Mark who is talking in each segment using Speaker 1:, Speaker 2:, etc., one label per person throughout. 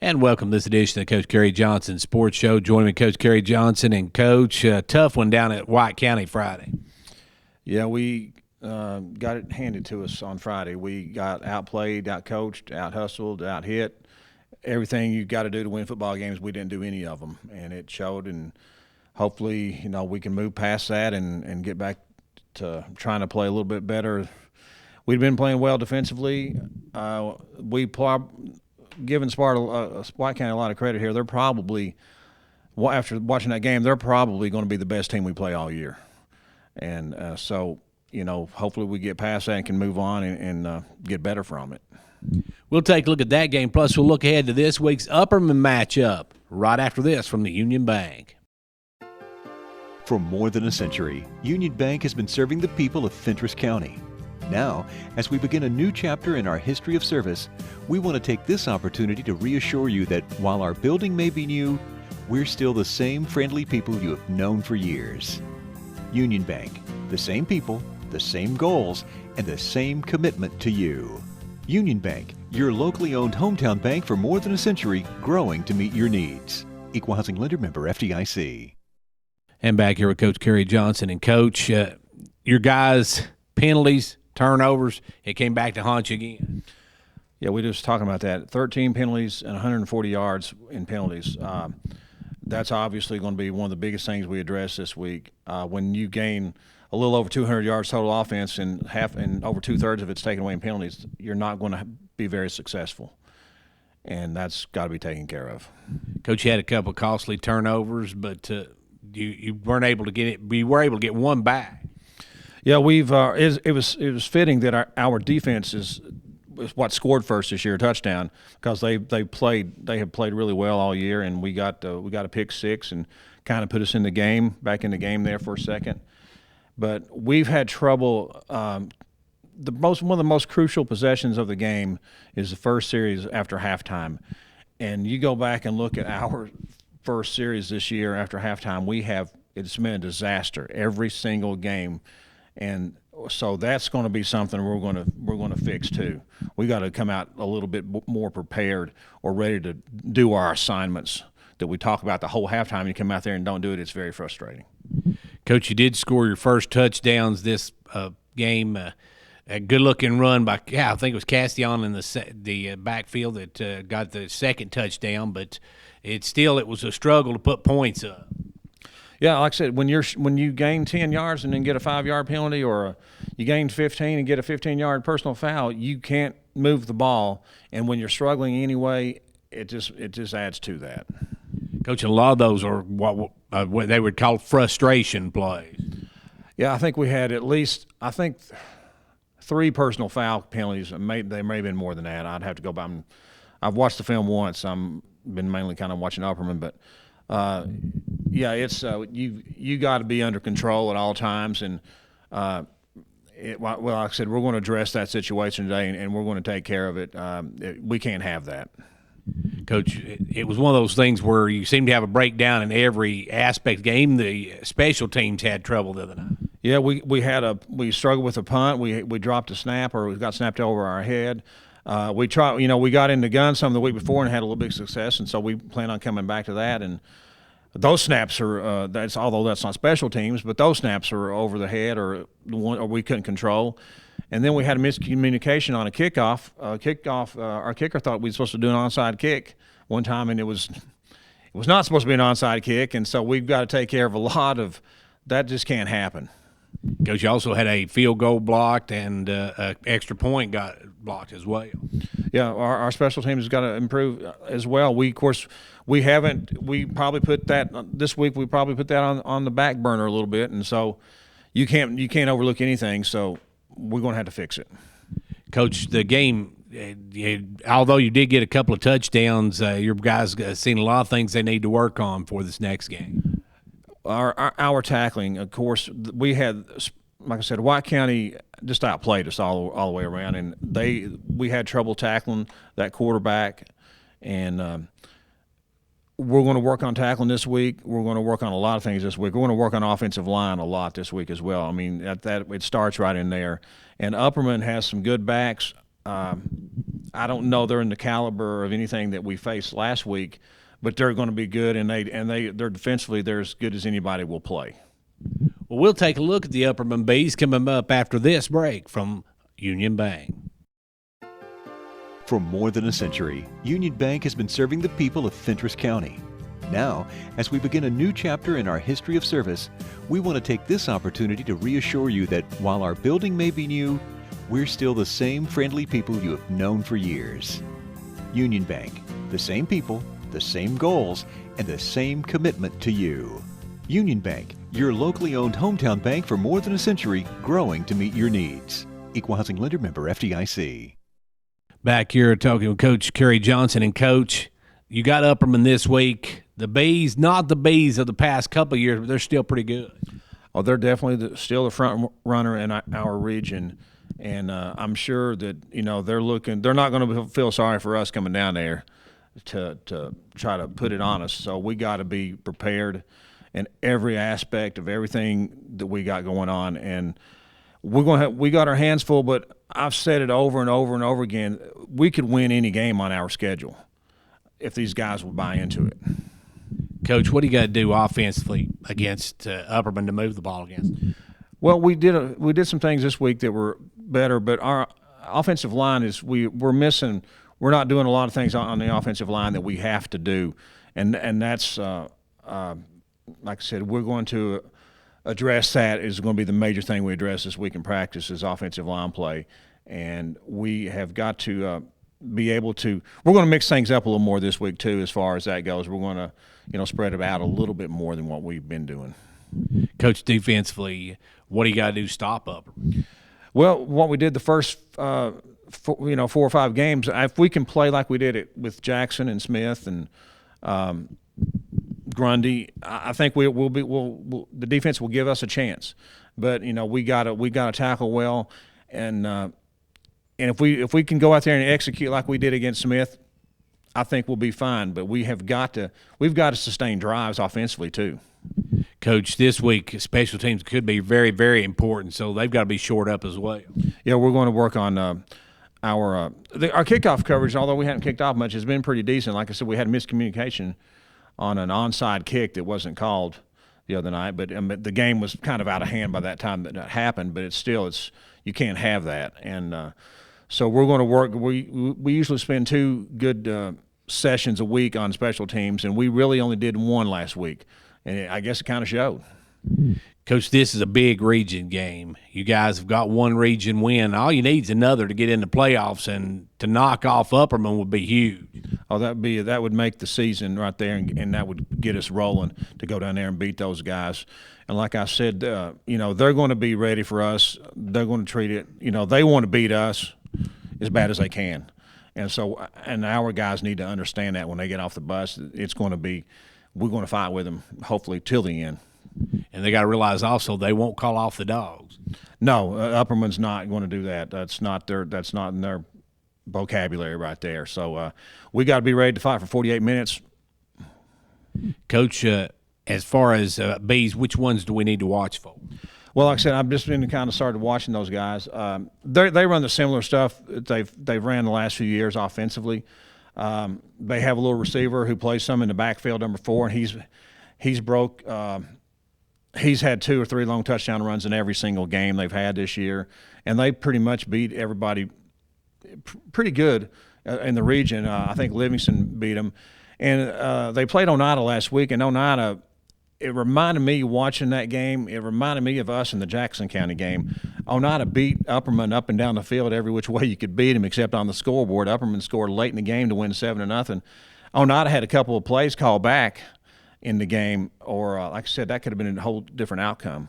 Speaker 1: And welcome to this edition of the Coach Kerry Johnson Sports Show. Joining me, Coach Kerry Johnson and Coach. Tough one down at White County Friday.
Speaker 2: Yeah, we got it handed to us on Friday. We got outplayed, outcoached, out-hustled, out-hit. Everything you got to do to win football games, we didn't do any of them, and it showed. And hopefully, we can move past that and get back to trying to play a little bit better. We've been playing well defensively. Giving White County a lot of credit here. They're probably, after watching that game, they're probably going to be the best team we play all year. And so, hopefully we get past that and can move on and get better from it.
Speaker 1: We'll take a look at that game. Plus, we'll look ahead to this week's Upperman matchup right after this from the Union Bank.
Speaker 3: For more than a century, Union Bank has been serving the people of Fentress County. Now, as we begin a new chapter in our history of service, we want to take this opportunity to reassure you that while our building may be new, we're still the same friendly people you have known for years. Union Bank, the same people, the same goals, and the same commitment to you. Union Bank, your locally owned hometown bank for more than a century, growing to meet your needs. Equal Housing Lender Member FDIC.
Speaker 1: And back here with Coach Kerry Johnson. And Coach, your guys' penalties, turnovers, it came back to haunt you again.
Speaker 2: Yeah, we were just talking about that. 13 penalties and 140 yards in penalties. That's obviously going to be one of the biggest things we address this week. When you gain a little over 200 yards total offense and over two-thirds of it's taken away in penalties, you're not going to be very successful. And that's got to be taken care of.
Speaker 1: Coach, you had a couple of costly turnovers, but you weren't able to get it. We were able to get one back.
Speaker 2: Yeah, it was fitting that our defense is what scored first this year, a touchdown, because they have played really well all year, and we got a pick six and kind of put us back in the game there for a second. But we've had trouble. One of the most crucial possessions of the game is the first series after halftime, and you go back and look at our first series this year after halftime. It's been a disaster every single game. And so that's going to be something we're going to fix too. We got to come out a little bit more prepared or ready to do our assignments that we talk about the whole halftime. You come out there and don't do it; it's very frustrating.
Speaker 1: Coach, you did score your first touchdowns this game. A good-looking run by I think it was Castion in the backfield that got the second touchdown, but it was a struggle to put points up.
Speaker 2: Yeah, like I said, when you gain 10 yards and then get a 5-yard penalty, or you gain 15 and get a 15-yard personal foul, you can't move the ball. And when you're struggling anyway, it just adds to that.
Speaker 1: Coach, a lot of those are what they would call frustration plays.
Speaker 2: Yeah, I think we had at least 3 personal foul penalties. They may have been more than that. I'd have to go by. I've watched the film once. I've been mainly kind of watching Upperman, but. Yeah, it's you got to be under control at all times, and like I said, we're going to address that situation today, and we're going to take care of it. We can't have that.
Speaker 1: Coach, it was one of those things where you seem to have a breakdown in every aspect of the game. The special teams had trouble the other night.
Speaker 2: Yeah, we struggled with a punt. We dropped a snap, or we got snapped over our head. We got in the gun some the week before and had a little bit of success, and so we plan on coming back to that. And those snaps are although that's not special teams, but those snaps are over the head or we couldn't control. And then we had a miscommunication on a kickoff. Our kicker thought we were supposed to do an onside kick one time, and it was not supposed to be an onside kick. And so we've got to take care of a lot of that. Just can't happen.
Speaker 1: Coach, you also had a field goal blocked and an extra point got blocked as well.
Speaker 2: Yeah, our special teams has got to improve as well. We probably put that this week. We probably put that on the back burner a little bit, and so you can't overlook anything. So we're going to have to fix it.
Speaker 1: Coach, the game, although you did get a couple of touchdowns, your guys seen a lot of things they need to work on for this next game.
Speaker 2: Our tackling, of course, we had, like I said, White County just outplayed us all the way around, and we had trouble tackling that quarterback, and we're going to work on tackling this week. We're going to work on a lot of things this week. We're going to work on offensive line a lot this week as well. I mean, that it starts right in there. And Upperman has some good backs. I don't know they're in the caliber of anything that we faced last week, but they're going to be good, and they're defensively they're as good as anybody will play.
Speaker 1: Well, we'll take a look at the Upperman Bees coming up after this break from Union Bank.
Speaker 3: For more than a century, Union Bank has been serving the people of Fentress County. Now, as we begin a new chapter in our history of service, we want to take this opportunity to reassure you that while our building may be new, we're still the same friendly people you have known for years. Union Bank, the same people, the same goals, and the same commitment to you. Union Bank, your locally owned hometown bank for more than a century, growing to meet your needs. Equal Housing Lender Member FDIC.
Speaker 1: Back here talking with Coach Kerry Johnson. And Coach, you got Upperman this week. The Bees, not the Bees of the past couple of years, but they're still pretty good.
Speaker 2: Oh, they're definitely still the front runner in our region, and I'm sure that they're not going to feel sorry for us coming down there to try to put it on us. So we got to be prepared in every aspect of everything that we got going on, and we got our hands full. But I've said it over and over and over again: we could win any game on our schedule if these guys would buy into it.
Speaker 1: Coach, what do you got to do offensively against Upperman to move the ball against?
Speaker 2: Well, we did some things this week that were better, but our offensive line is we're missing. We're not doing a lot of things on the offensive line that we have to do, and that's like I said, we're going to address that. Is going to be the major thing we address this week in practice is offensive line play, and we have got to be able to. We're going to mix things up a little more this week too, as far as that goes. We're going to spread it out a little bit more than what we've been doing.
Speaker 1: Coach, defensively, what do you got to do to stop Upperman?
Speaker 2: Well, what we did the first 4 or 5 games, if we can play like we did it with Jackson and Smith and Grundy, I think the defense will give us a chance. But we got to tackle well, and if we can go out there and execute like we did against Smith, I think we'll be fine. But we've got to sustain drives offensively too.
Speaker 1: Coach, this week special teams could be very, very important, so they've got to be shored up as well.
Speaker 2: Yeah, we're going to work on our kickoff coverage. Although we haven't kicked off much, has been pretty decent. Like I said, we had miscommunication on an onside kick that wasn't called the other night, but the game was kind of out of hand by that time that happened. But it's you can't have that, and so we're going to work. We usually spend 2 good sessions a week on special teams, and we really only did 1 last week, and I guess it kind of showed.
Speaker 1: Coach, this is a big region game. You guys have got 1 region win. All you need is another to get into playoffs, and to knock off Upperman would be huge.
Speaker 2: Oh, that would make the season right there, and that would get us rolling to go down there and beat those guys. And like I said, they're going to be ready for us. They're going to treat it. They want to beat us as bad as they can, and our guys need to understand that when they get off the bus, we're going to fight with them hopefully till the end.
Speaker 1: And they got to realize also they won't call off the dogs.
Speaker 2: No, Upperman's not going to do that. That's not in their vocabulary right there. So we got to be ready to fight for 48 minutes.
Speaker 1: Coach, as far as Bees, which ones do we need to watch for?
Speaker 2: Well, like I said, I've just been kind of started watching those guys. They run the similar stuff they've ran the last few years offensively. They have a little receiver who plays some in the backfield, number 4, and he's broke. He's had 2 or 3 long touchdown runs in every single game they've had this year, and they pretty much beat everybody pretty good in the region. I think Livingston beat them, and they played Oneida last week, and Oneida. It reminded me, watching that game, it reminded me of us in the Jackson County game. Oneida beat Upperman up and down the field every which way you could beat him except on the scoreboard. Upperman scored late in the game to win 7-0. Oneida had a couple of plays called back in the game, or like I said, that could have been a whole different outcome.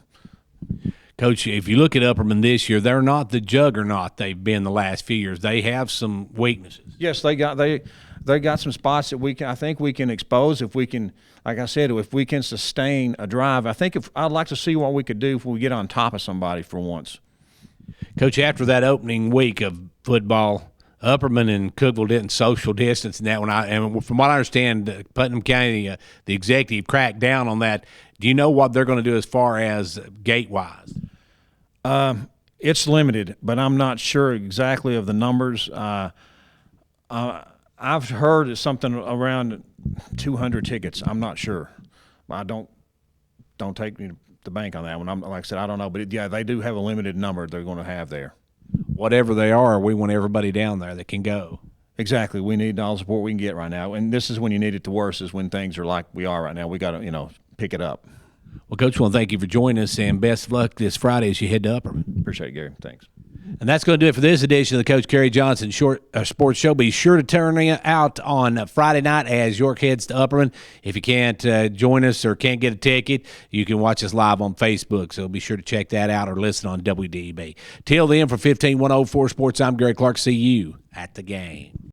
Speaker 1: Coach, if you look at Upperman this year, they're not the juggernaut they've been the last few years. They have some weaknesses.
Speaker 2: Yes, they got some spots that I think we can expose if we can. Like I said, if we can sustain a drive, I'd like to see what we could do if we get on top of somebody for once.
Speaker 1: Coach, after that opening week of football, Upperman and Cookeville didn't social distance in that one. And from what I understand, Putnam County, the executive cracked down on that. Do you know what they're going to do as far as gate-wise?
Speaker 2: It's limited, but I'm not sure exactly of the numbers. I've heard it's something around 200 tickets. I'm not sure. I don't take me to the bank on that one. Like I said, I don't know, but yeah, they do have a limited number they're going to have there.
Speaker 1: Whatever they are, we want everybody down there that can go.
Speaker 2: Exactly. We need all the support we can get right now, and this is when you need it the worst. Is when things are like we are right now. We got to pick it up.
Speaker 1: Well, Coach, I want to thank you for joining us, and best of luck this Friday as you head to Upperman.
Speaker 2: Appreciate it, Gary. Thanks.
Speaker 1: And that's going to do it for this edition of the Coach Kerry Johnson Sports Show. Be sure to turn out on Friday night as York heads to Upperman. If you can't join us or can't get a ticket, you can watch us live on Facebook. So be sure to check that out or listen on WDEB. Till then, for 15104 Sports, I'm Gary Clark. See you at the game.